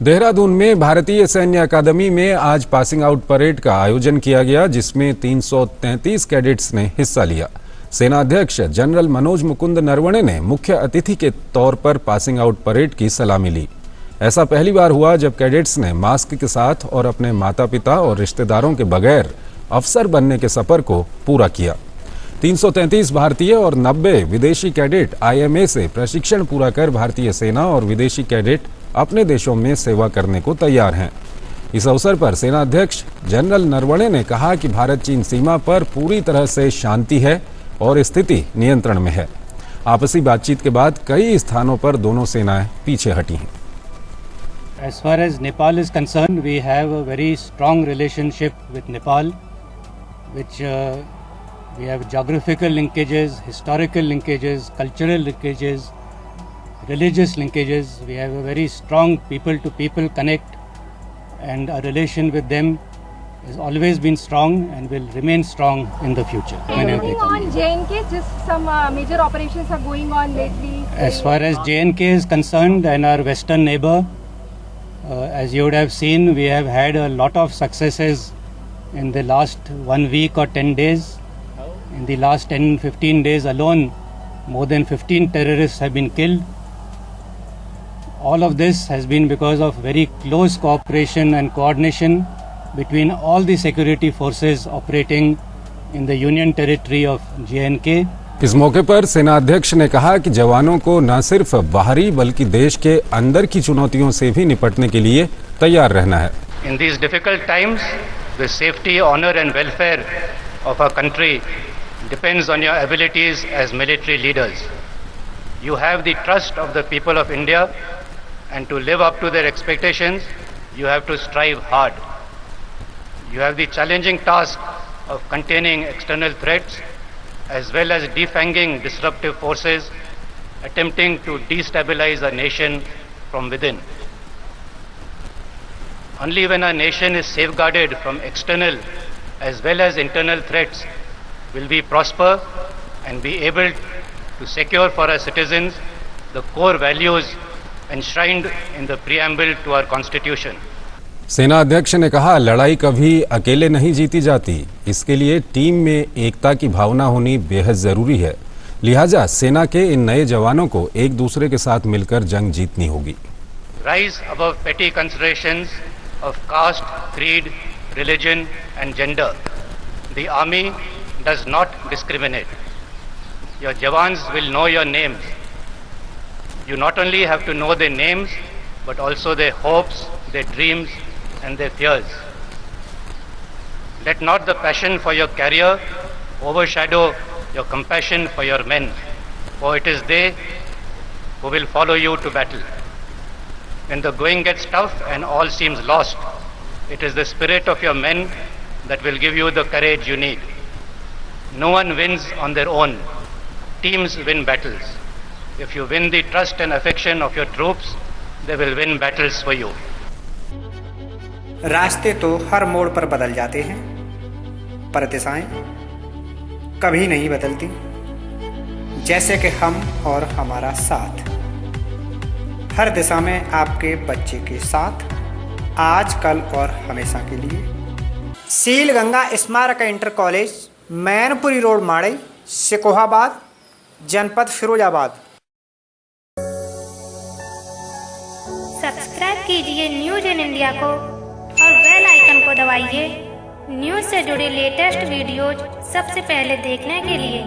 देहरादून में भारतीय सैन्य अकादमी में आज पासिंग आउट परेड का आयोजन किया गया, जिसमें 333 कैडेट्स ने हिस्सा लिया। सेना अध्यक्ष जनरल मनोज मुकुंद नरवणे ने मुख्य अतिथि के तौर पर पासिंग आउट परेड की सलामी ली। ऐसा पहली बार हुआ जब कैडेट्स ने मास्क के साथ और अपने माता पिता और रिश्तेदारों के बगैर अफसर बनने के सफर को पूरा किया। 333 भारतीय और 90 विदेशी कैडेट IMA से प्रशिक्षण पूरा कर भारतीय सेना और विदेशी कैडेट अपने देशों में सेवा करने को तैयार हैं। इस अवसर पर सेना अध्यक्ष जनरल नरवणे ने कहा कि भारत चीन सीमा पर पूरी तरह से शांति है और स्थिति नियंत्रण में है। आपसी बातचीत के बाद कई स्थानों पर दोनों सेनाएं पीछे हटी हैं। As far as Nepal is concerned, we have a very strong relationship with Nepal, which we have geographical linkages, historical linkages, cultural linkages, religious linkages. We have a very strong people-to-people connect, and our relation with them has always been strong and will remain strong in the future. Moving on J&K, just some major operations are going on lately. As far as J&K is concerned and our western neighbor, as you would have seen, we have had a lot of successes in the last 1 week or 10 days. In the last 10-15 days alone, more than 15 terrorists have been killed. All of this has been because of very close cooperation and coordination between all the security forces operating in the Union Territory of J&K. इस मौके पर सेना अध्यक्ष ने कहा कि जवानों को न सिर्फ बाहरी बल्कि देश के अंदर की चुनौतियों से भी निपटने के लिए तैयार रहना है। In these difficult times, the safety, honor and welfare of our country depends on your abilities as military leaders. You have the trust of the people of India, and to live up to their expectations, you have to strive hard. You have the challenging task of containing external threats as well as defanging disruptive forces attempting to destabilize a nation from within. Only when a nation is safeguarded from external as well as internal threats will we prosper and be able to secure for our citizens the core values enshrined in the preamble to our constitution. सेना अध्यक्ष ने कहा, लड़ाई कभी अकेले नहीं जीती जाती, इसके लिए टीम में एकता की भावना होनी बेहद जरूरी है। लिहाजा सेना के इन नए जवानों को एक दूसरे के साथ मिलकर जंग जीतनी होगी। Rise above petty considerations of caste, creed, religion and gender. The army does not discriminate. Your jawans will know your names. You not only have to know their names, but also their hopes, their dreams and their fears. Let not the passion for your career overshadow your compassion for your men, for it is they who will follow you to battle. When the going gets tough and all seems lost, it is the spirit of your men that will give you the courage you need. No one wins on their own. Teams win battles. If you win the trust and affection of your troops, they will win battles for you. रास्ते तो हर मोड़ पर बदल जाते हैं, पर दिशाएं कभी नहीं बदलती। जैसे कि हम और हमारा साथ, हर दिशा में आपके बच्चे के साथ, आज कल और हमेशा के लिए। सील गंगा स्मारक inter college, Mainpuri road, Madai, Sikohabad, जनपद फिरोजाबाद। सब्सक्राइब कीजिए न्यूज इन इंडिया को और बेल आइकन को दबाइए न्यूज से जुड़े लेटेस्ट वीडियोज सबसे पहले देखने के लिए।